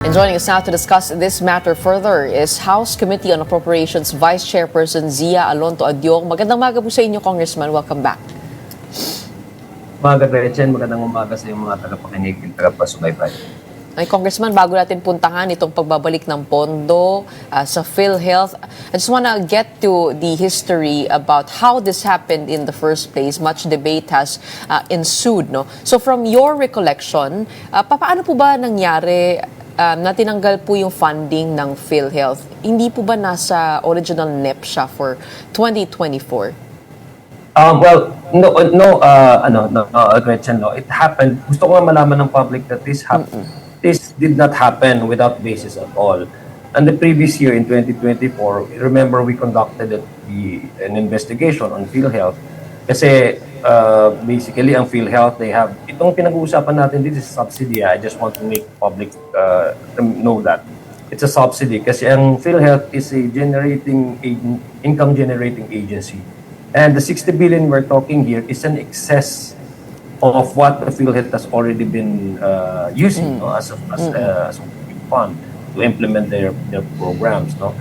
And joining us now to discuss this matter further is House Committee on Appropriations Vice Chairperson Zia Alonto Adiong. Magandang umaga po sa inyo, Congressman. Welcome back. Umaga, Gretchen. Magandang umaga sa iyong mga tagapakinig at tagapasubaybay. Ay, Congressman, bago natin puntahan itong pagbabalik ng pondo sa PhilHealth, I just want to get to the history about how this happened in the first place. Much debate has ensued, no? So from your recollection, paano po ba nangyari na tinanggal po yung funding ng PhilHealth? Hindi po ba nasa original NEP siya for 2024? Well, Gretchen, no. It happened. Gusto ko nga malaman ng public that this did not happen without basis at all. And the previous year, in 2024, remember we conducted an investigation on PhilHealth. Kasi basically, ang PhilHealth, they have, itong pinag-uusapan natin, this is subsidy. I just want to make public know that. It's a subsidy kasi ang PhilHealth is a income-generating agency. And the 60 billion we're talking here is an excess of what the PhilHealth has already been using as a fund to implement their programs. No?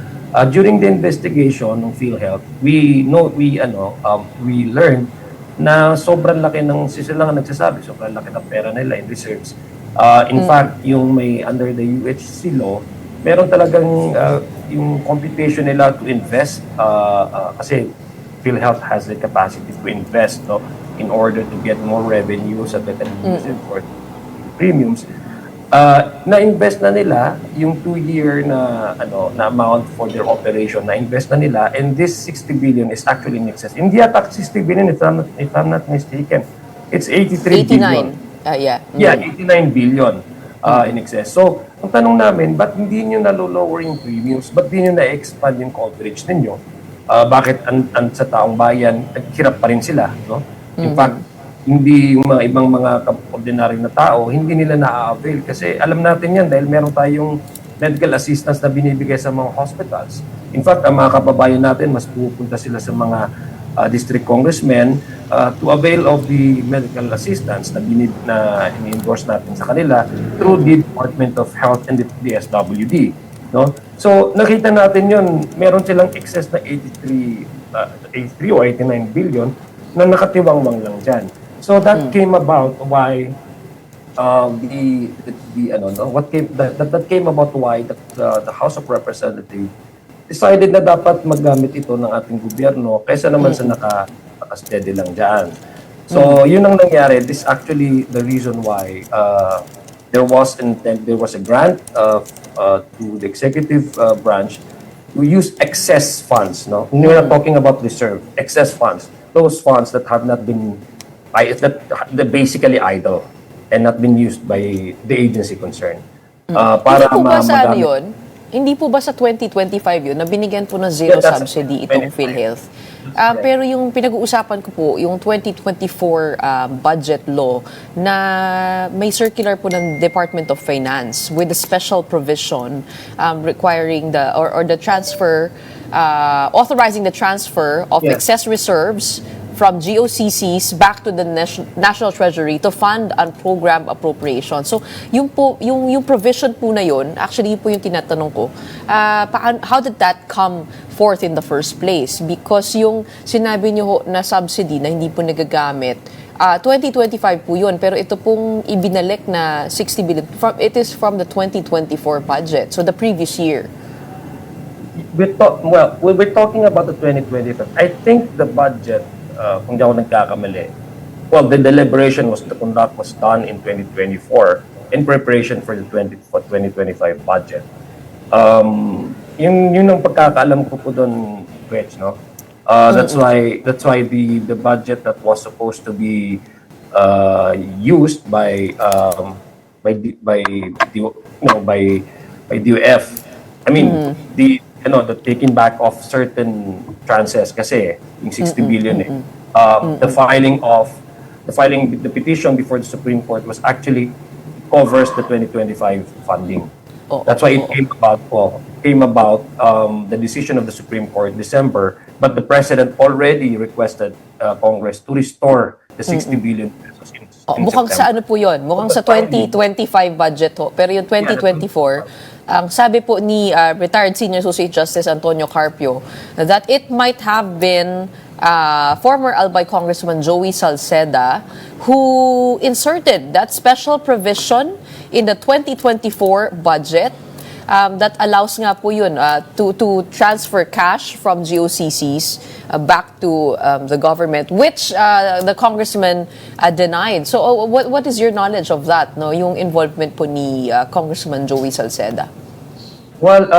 During the investigation ng PhilHealth, we learned na sobrang laki ng, sila nga nagsasabi, sobrang laki ng pera nila in reserves. In fact, yung may under the UHC law, meron talagang yung computation nila to invest kasi PhilHealth has the capacity to invest, no, in order to get more revenue so that they can use it for premiums. Na-invest na nila yung 2-year na amount for their operation, na-invest na nila, and this 60 billion is actually in excess. Hindi yata 60 billion if I'm not mistaken. It's 83 billion. 89 billion in excess. So, ang tanong namin, ba't hindi nyo nalo-lower yung premiums? Ba't hindi nyo na-expand yung coverage ninyo? Bakit sa taong bayan, hirap pa rin sila, no? In fact, hindi yung mga ibang mga ordinary na tao, hindi nila na-avail kasi alam natin yan dahil meron tayong medical assistance na binibigay sa mga hospitals. In fact, ang mga kababayan natin, mas pupunta sila sa mga district congressmen to avail of the medical assistance na ini-endorse natin sa kanila through the Department of Health and the DSWD. No? So, nakita natin yun, meron silang excess na 83 o 89 billion na nakatiwangwang lang dyan. So that came about why that came about why the House of Representatives decided na dapat maggamit ito ng ating gobyerno kaysa naman sa naka-steady lang dyan. So yun ang nangyari. This actually the reason why there was a grant to the executive branch to use excess funds. No, we're not talking about reserve, excess funds. Those funds that have not been that basically idle and not been used by the agency concerned. Para hindi po ba sa yun? Hindi po ba sa 2025 yun na binigyan po ng zero subsidy itong PhilHealth? Pero yung pinag-uusapan ko po, yung 2024 budget law na may circular po ng Department of Finance with a special provision requiring the transfer, authorizing the transfer of excess reserves from GOCCs back to the National Treasury to fund and program appropriation. So, yung provision po na yun, actually yun po yung tinatanong ko, how did that come forth in the first place? Because yung sinabi nyo na subsidy na hindi po nagagamit, 2025 po yun, pero ito pong ibinalik na 60 billion, it is from the 2024 budget, so the previous year. We're talking about the 2025. I think the budget, kung di ako nagkakamali, well, the deliberation was done in 2024 in preparation for the 2025 budget. Yun ang pagkakaalam ko po doon, Rich, no? That's why the budget that was supposed to be used by DOF. I mean, the taking back of certain tranches kasi yung 60 billion the petition before the Supreme Court was actually covers the 2025 funding. That's why it came about the decision of the Supreme Court in December, but the President already requested Congress to restore the 60 billion pesos in Mukhang sa ano po yun? Mukhang sa 2025 budget ho. Pero yung 2024, ang sabi po ni retired Senior Associate Justice Antonio Carpio that it might have been former Albay Congressman Joey Salceda who inserted that special provision in the 2024 budget that allows nga po yun to transfer cash from GOCCs back to the government, which the congressman denied. So what is your knowledge of that, no? Yung involvement po ni Congressman Joey Salceda? Well,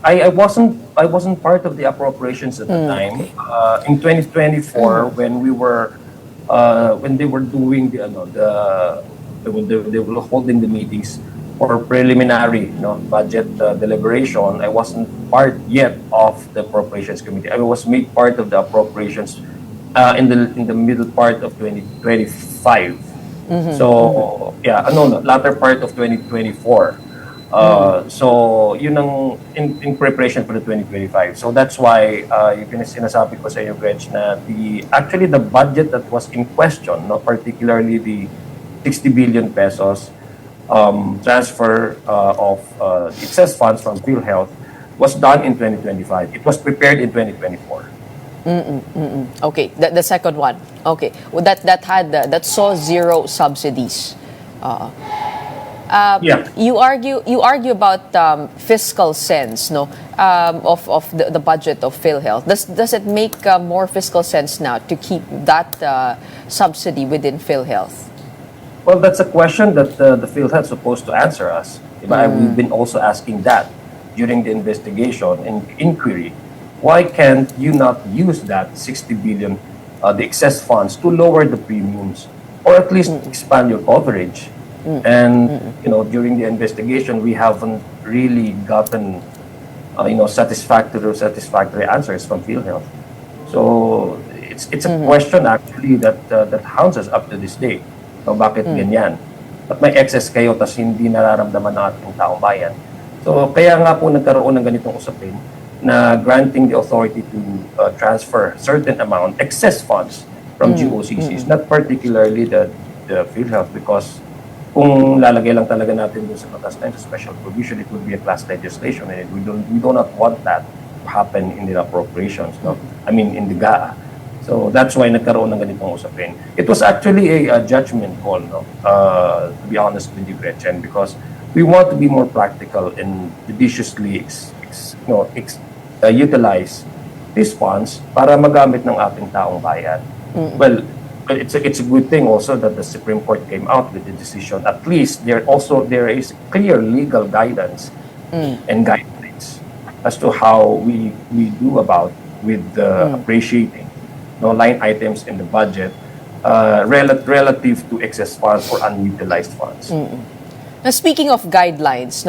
I wasn't part of the appropriations at the time. In 2024, when they were doing they were holding the meetings for preliminary budget deliberation, I wasn't part yet of the appropriations committee. I was made part of the appropriations in the middle part of 2025. So latter part of 2024. So yun ang in preparation for the 2025. So that's why yung sinasabi ko sa iyo, Gretch, na actually the budget that was in question, particularly the 60 billion pesos transfer of excess funds from PhilHealth was done in 2025. It was prepared in 2024. Okay, the second one. Okay, well, that saw zero subsidies. You argue about fiscal sense, no, of the budget of PhilHealth. Does it make more fiscal sense now to keep that subsidy within PhilHealth? Well, that's a question that the PhilHealth is supposed to answer us. We've been also asking that during the investigation and inquiry. Why can't you not use that 60 billion, the excess funds, to lower the premiums or at least expand your coverage? And during the investigation, we haven't really gotten satisfactory answers from PhilHealth. So it's a question actually that haunts us up to this day. Bakit ganyan? At may excess kayo tas hindi nararamdaman ng ating taong bayan. So kaya nga po nagkaroon ng ganitong usapin na granting the authority to transfer certain amount excess funds from GOCCs, not particularly the PhilHealth, because kung lalagay lang talaga natin doon sa batas na special provision, it would be a class legislation, and we do not want that to happen in the appropriations, I mean in the GAA. So that's why nagkaroon ng ganitong usapin. It was actually a judgment call, to be honest with you, Gretchen, because we want to be more practical and judiciously utilize these funds para magamit ng ating taong bayan. Well, it's a good thing also that the Supreme Court came out with the decision. At least there is clear legal guidance and guidelines as to how we do about with appreciating line items in the budget relative to excess funds or unutilized funds. Now, speaking of guidelines,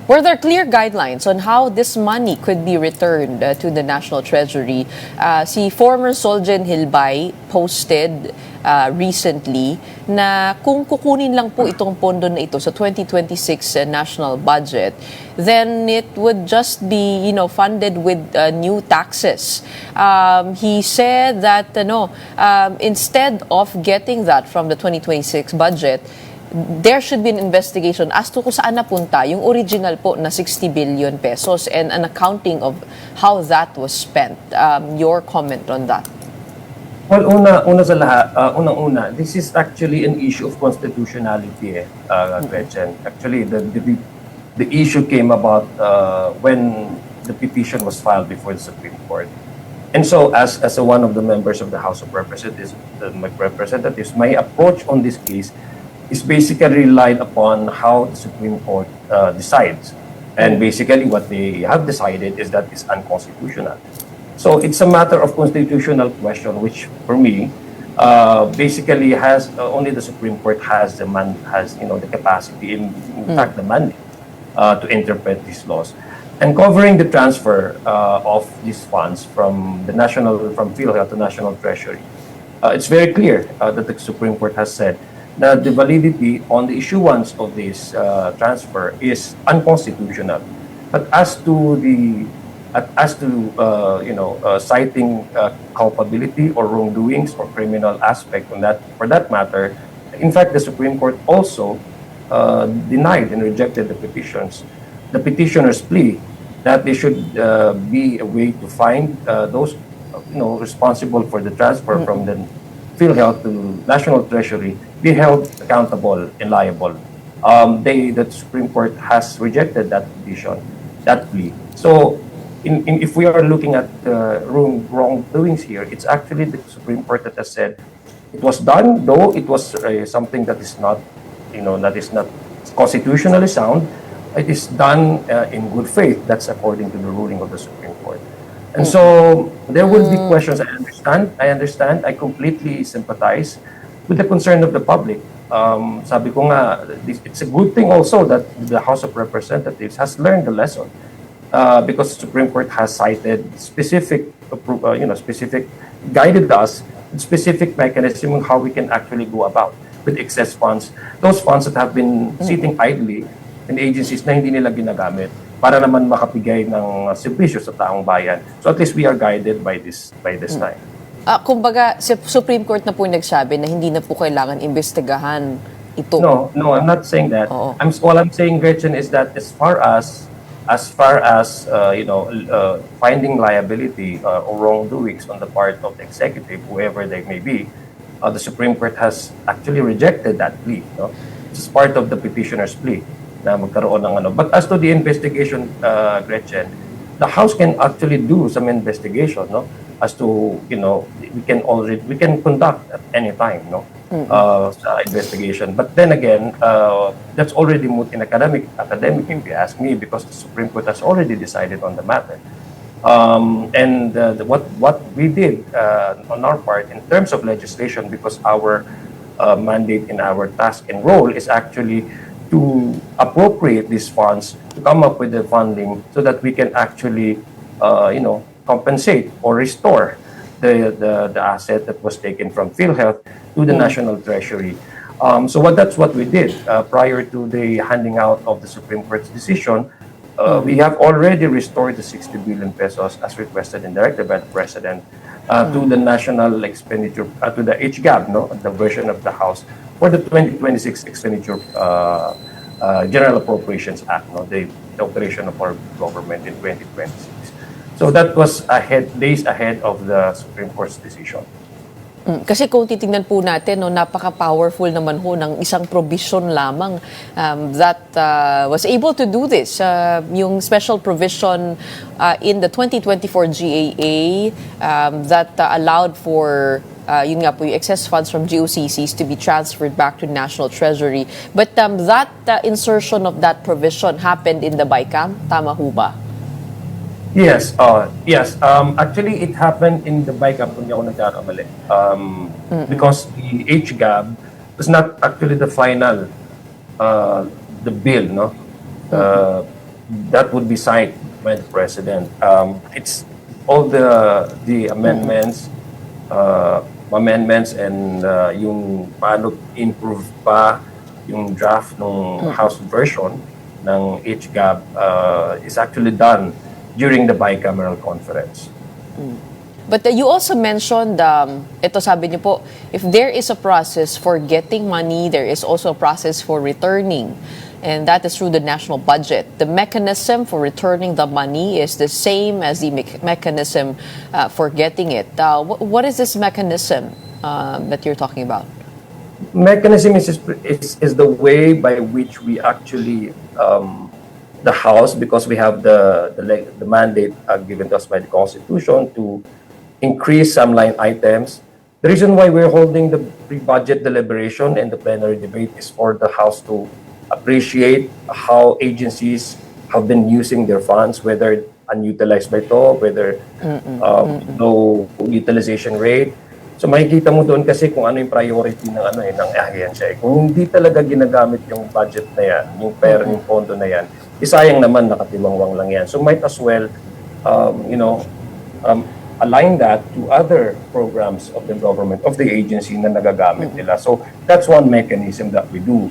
were there clear guidelines on how this money could be returned to the National Treasury? Si former Soljen Hilbay posted recently na kung kukunin lang po itong pondo na ito sa 2026 national budget, then it would just be funded with new taxes. He said that instead of getting that from the 2026 budget, there should be an investigation as to kung saan napunta yung original po na 60 billion pesos and an accounting of how that was spent. Your comment on that? Well, una sa lahat, unang-una, this is actually an issue of constitutionality, Gretchen. Actually, the issue came about when the petition was filed before the Supreme Court. And so, as one of the members of the House of Representatives, my approach on this case is basically relied upon how the Supreme Court decides. And basically what they have decided is that it's unconstitutional. So it's a matter of constitutional question, which for me, basically has only the Supreme Court has the capacity, in fact the mandate, to interpret these laws. And covering the transfer of these funds from PhilHealth to National Treasury, it's very clear that the Supreme Court has said that the validity on the issuance of this transfer is unconstitutional. But as to the as to citing culpability or wrongdoings or criminal aspect on that, for that matter. In fact, the Supreme Court also denied and rejected the petitioner's plea that they should be a way to find those responsible for the transfer from the PhilHealth to National Treasury be held accountable and liable. The Supreme Court has rejected that petition, that plea. So, if we are looking at wrongdoings here, it's actually the Supreme Court that has said it was done, though it was something that is not, that is not constitutionally sound. It is done in good faith. That's according to the ruling of the Supreme Court. And so there will be questions. I understand. I completely sympathize with the concern of the public. Sabi ko nga, it's a good thing also that the House of Representatives has learned the lesson. Because the Supreme Court has cited specific, guided us with specific mechanism on how we can actually go about with excess funds. Those funds that have been sitting idly in agencies na hindi nila ginagamit para naman makapigay ng serbisyo sa taong bayan. So at least we are guided by this time. Kumbaga, Supreme Court na po nagsabi na hindi na po kailangan imbestigahan ito. No, I'm not saying that. Oo. All I'm saying, Gretchen, is that as far as finding liability or wrongdoings on the part of the executive, whoever they may be, the Supreme Court has actually rejected that plea. It's part of the petitioner's plea na magkaroon ng ano. But as to the investigation, Gretchen, the House can actually do some investigation, as to we can conduct at any time, investigation. But then again, that's already moot in academic if you ask me, because the Supreme Court has already decided on the matter. What we did on our part in terms of legislation, because our mandate and our task and role is actually to appropriate these funds, to come up with the funding so that we can actually compensate or restore the asset that was taken from PhilHealth to the National Treasury. That's what we did prior to the handing out of the Supreme Court's decision. We have already restored the 60 billion pesos as requested and directed by the President to the national expenditure, to the HGAB, the version of the House, for the 2026 expenditure General Appropriations Act, the operation of our government in 2026. So that was days ahead of the Supreme Court's decision. Kasi kung titingnan po natin, napaka-powerful naman ho ng isang provision lamang that was able to do this. Yung special provision in the 2024 GAA that allowed for yun nga po, yung excess funds from GOCCs to be transferred back to National Treasury. But that insertion of that provision happened in the BICAM. Tama ho ba? Yes. Actually, it happened in the BICAM kung di ako nagkakamali. Because the HGAB was not actually the final, the bill, that would be signed by the President. It's all the amendments, and yung paano improve pa yung draft ng House version ng HGAB is actually done during the bicameral conference. But you also mentioned, ito sabi niyo po, if there is a process for getting money, there is also a process for returning. And that is through the national budget. The mechanism for returning the money is the same as the mechanism for getting it. What is this mechanism that you're talking about? Mechanism is the way by which we actually the House, because we have the mandate given to us by the Constitution to increase some line items. The reason why we're holding the pre-budget deliberation and the plenary debate is for the House to appreciate how agencies have been using their funds, whether unutilized by ito, whether low utilization rate. So makikita mo doon kasi kung ano yung priority ng ng ahensya. Kung hindi talaga ginagamit yung budget na yan, yung pera, yung pondo na yan, isayang naman nakatiwangwang lang yan. So might as well, align that to other programs of the government, of the agency na nagagamit nila. So that's one mechanism that we do.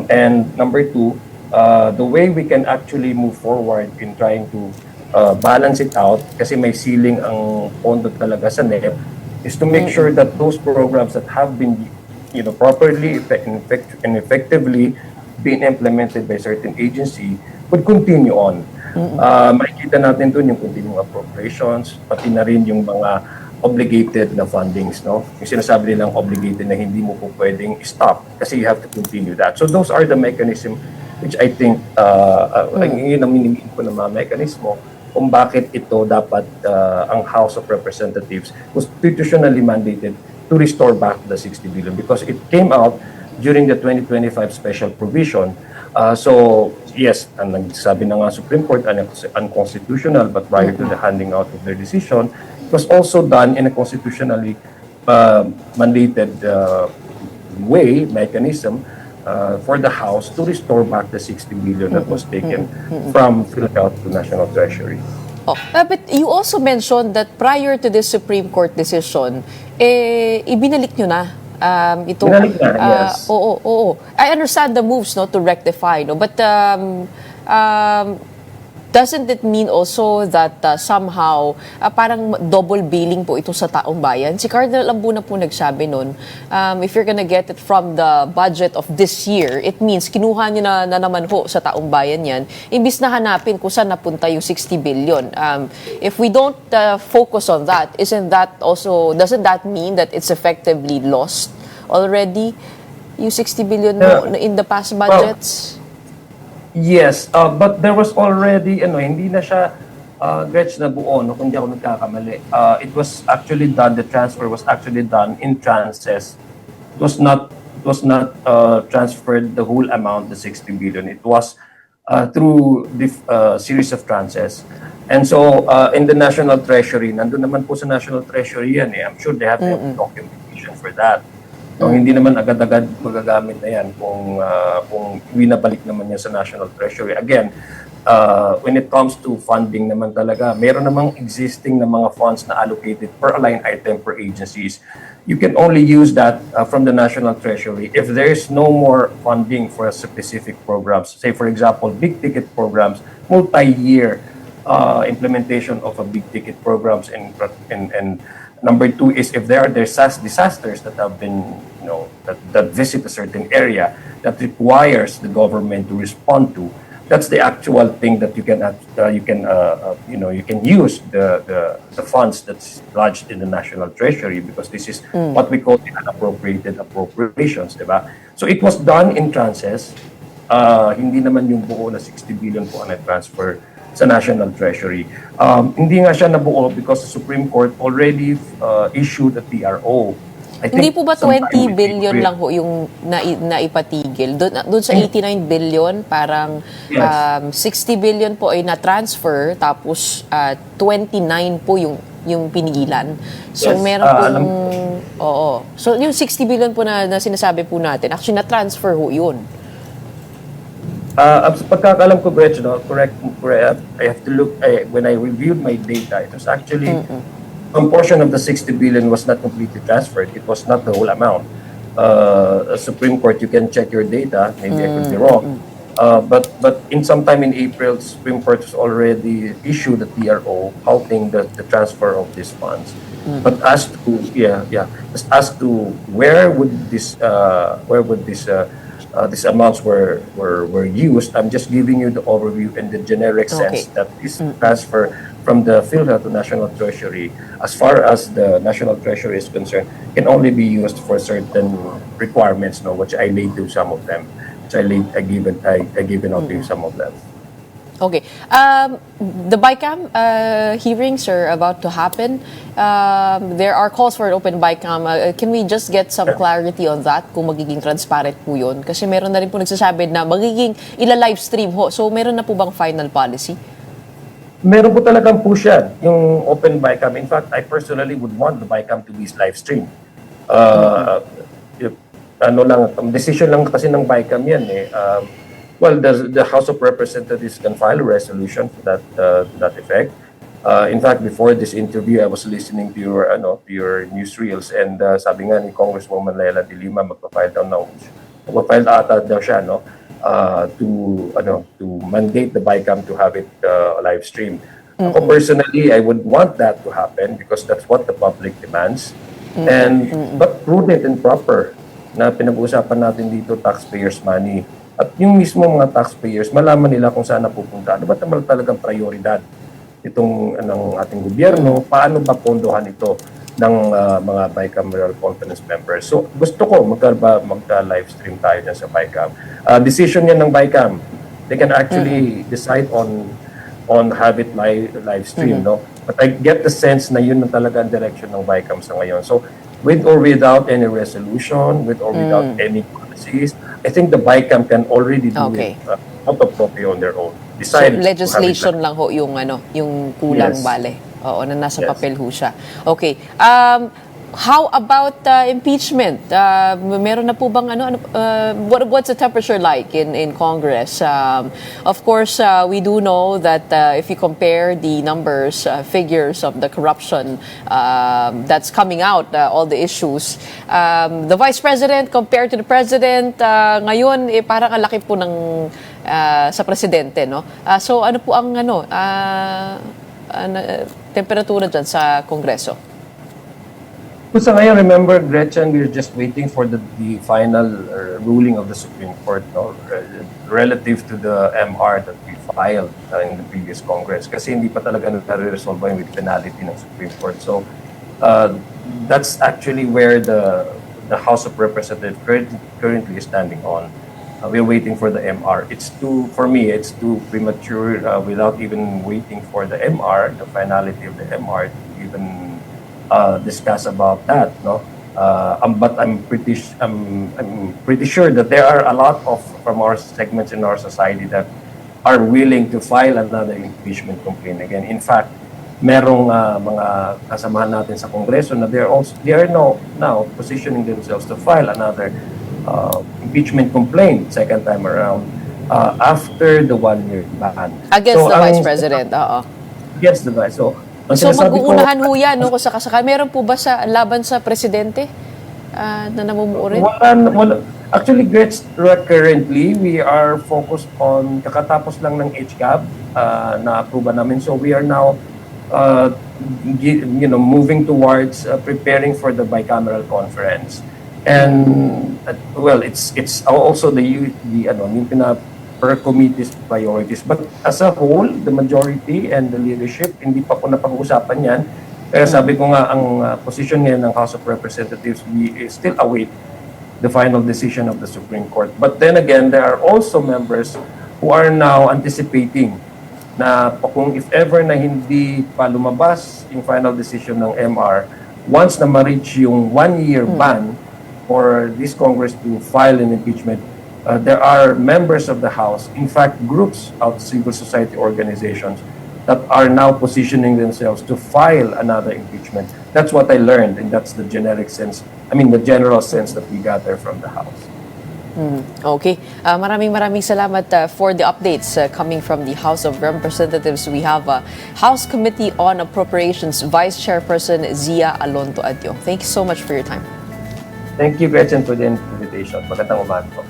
And number two, the way we can actually move forward in trying to balance it out kasi may ceiling ang pondo talaga sa NEP, is to make sure that those programs that have been properly and effectively being implemented by certain agency would continue on. Makikita natin dun yung continuing appropriations, pati na rin yung mga obligated na fundings, no? Yung sinasabi nilang obligated na hindi mo po pwedeng stop kasi you have to continue that. So those are the mechanism which I think yun ang minimin ko ng mga mekanismo kung bakit ito dapat ang House of Representatives constitutionally mandated to restore back the 60 billion because it came out during the 2025 special provision. So yes, ang nagsabi na nga Supreme Court unconstitutional, but prior to the handing out of their decision, it was also done in a constitutionally mandated mechanism for the House to restore back the 60 billion that was taken from PhilHealth to National Treasury. But you also mentioned that prior to this Supreme Court decision, ibinalik nyo na ito. Binalik na, yes. Oo. I understand the moves to rectify, no? But doesn't it mean also that somehow parang double billing po ito sa taong bayan? Si Cardinal Ambuna po nagsabi nun, if you're gonna get it from the budget of this year, it means kinuha nyo na naman ho sa taong bayan yan, imbis na hanapin kung saan napunta yung 60 billion. If we don't focus on that, doesn't that mean that it's effectively lost already, yung 60 billion in the past budgets? Yes, but there was already, hindi na siya Gretch na buo, no, kung di ako nagkakamali. It was actually done, the transfer was actually done in tranches. It was not transferred the whole amount, the 60 billion. It was through the series of tranches. And so, in the National Treasury, nandun naman po sa National Treasury yan I'm sure they have documentation for that. So, hindi naman agad-agad magagamit na yan kung winabalik naman yan sa National Treasury. Again, when it comes to funding naman talaga, meron namang existing na mga funds na allocated per line item per agencies. You can only use that from the National Treasury if there is no more funding for specific programs. Say, for example, big-ticket programs, multi-year implementation of a big-ticket programs, and number two is if there are disasters that have been, that visit a certain area that requires the government to respond to. That's the actual thing that you can use the funds that's lodged in the National Treasury, because this is what we call the unappropriated appropriations, diba? So it was done in tranches. Hindi naman yung buo na 60 billion po ang transfer sa National Treasury. Hindi nga siya nabuo because the Supreme Court already issued a TRO. Hindi po ba 20 billion lang ho yung naipatigil? Doon sa 89 billion, parang yes. 60 billion po ay na-transfer, tapos 29 po yung pinigilan. So yes. meron po So yung 60 billion po na sinasabi po natin, actually na-transfer ho yun. Sa pagkakalam ko, Gretch, correct, I have to look, when I reviewed my data, it was actually, some portion of the 60 billion was not completely transferred. It was not the whole amount. Supreme Court, you can check your data, maybe I could be wrong. But in sometime in April, Supreme Court has already issued a TRO halting the transfer of these funds. But as to where would these amounts were used, I'm just giving you the overview in the generic sense that this transfer from the PhilHealth to National Treasury, as far as the National Treasury is concerned, can only be used for certain requirements, which I laid to some of them. Which I given out to some of them. Okay. The BICAM hearings are about to happen. There are calls for an open BICAM. Can we just get some clarity on that, kung magiging transparent po yun? Kasi meron na rin po nagsasabi na magiging ila-livestream ho. So meron na po bang final policy? Meron po talagang push yan, yung open BICAM. In fact, I personally would want the BICAM to be livestream. Decision lang kasi ng BICAM yan well, the House of Representatives can file a resolution for that effect. In fact, before this interview, I was listening to your newsreels, and sabi nga ni Congresswoman Leila de Lima, magpa-file ata daw siya, to mandate the BICAM to have it live stream. Ako personally, I would want that to happen because that's what the public demands. But prudent and proper na pinag-uusapan natin dito, taxpayers' money. At yung mismo mga taxpayers, malaman nila kung saan napupunta. Ano ba talagang prioridad itong ng ating gobyerno? Paano ba pondohan ito ng mga bicameral conference members? So gusto ko magka-live stream tayo dyan sa BICAM. Decision yan ng BICAM. They can actually decide on have it live stream, no? But I get the sense na yun na talaga ang direction ng BICAM sa ngayon. So with or without any resolution, with or without any policies, I think the BICAM can already do it out of copy on their own. Decide so legislation lang ho yung yung kulang. Yes. Bale. Oo, na nasa Yes. papel ho siya. Okay. How about impeachment? Meron na po bang what's the temperature like in Congress? Of course, we do know that if you compare the numbers, figures of the corruption that's coming out, all the issues, the Vice President compared to the President, ngayon parang ang laki po ng sa Presidente, no? So ano po ang temperatura dyan sa Kongreso? Kung sa ngayon, remember, Gretchen, we're just waiting for the final ruling of the Supreme Court, no, relative to the MR that we filed in the previous Congress. Kasi hindi pa talaga nare-resolve yun with penalty ng Supreme Court. So, that's actually where the House of Representatives currently is standing on. We're waiting for the MR. For me, it's too premature without even waiting for the MR, the finality of the MR, to even discuss about that, no? But I'm pretty sure that there are a lot from our segments in our society that are willing to file another impeachment complaint again. In fact, merong mga kasamahan natin sa Kongreso na they are now positioning themselves to file another impeachment complaint second time around after the 1-year ban. Against the Vice President, Against the Vice. So mag-uunahan ho yan, no, kung sakasakal. Meron po ba sa laban sa Presidente na namumuo rin? Wala. Actually, Gretz, currently, we are focused on, kakatapos lang ng HCAB na aproba namin. So we are now moving towards preparing for the bicameral conference. And well, it's also yung per committee's priorities. But as a whole, the majority and the leadership, hindi pa po napag-uusapan yan. Kaya sabi ko nga, ang position ngayon ng House of Representatives, we still await the final decision of the Supreme Court. But then again, there are also members who are now anticipating na kung if ever na hindi pa lumabas yung final decision ng MR, once na ma-reach yung 1-year ban for this Congress to file an impeachment, there are members of the House, in fact, groups of civil society organizations that are now positioning themselves to file another impeachment. That's what I learned, and that's the generic sense, the general sense that we gather from the House. Okay. Maraming salamat for the updates coming from the House of Representatives. We have House Committee on Appropriations Vice Chairperson Zia Alonto Adiong. Thank you so much for your time. Thank you, Gretchen, for the invitation. Magandang umaga po.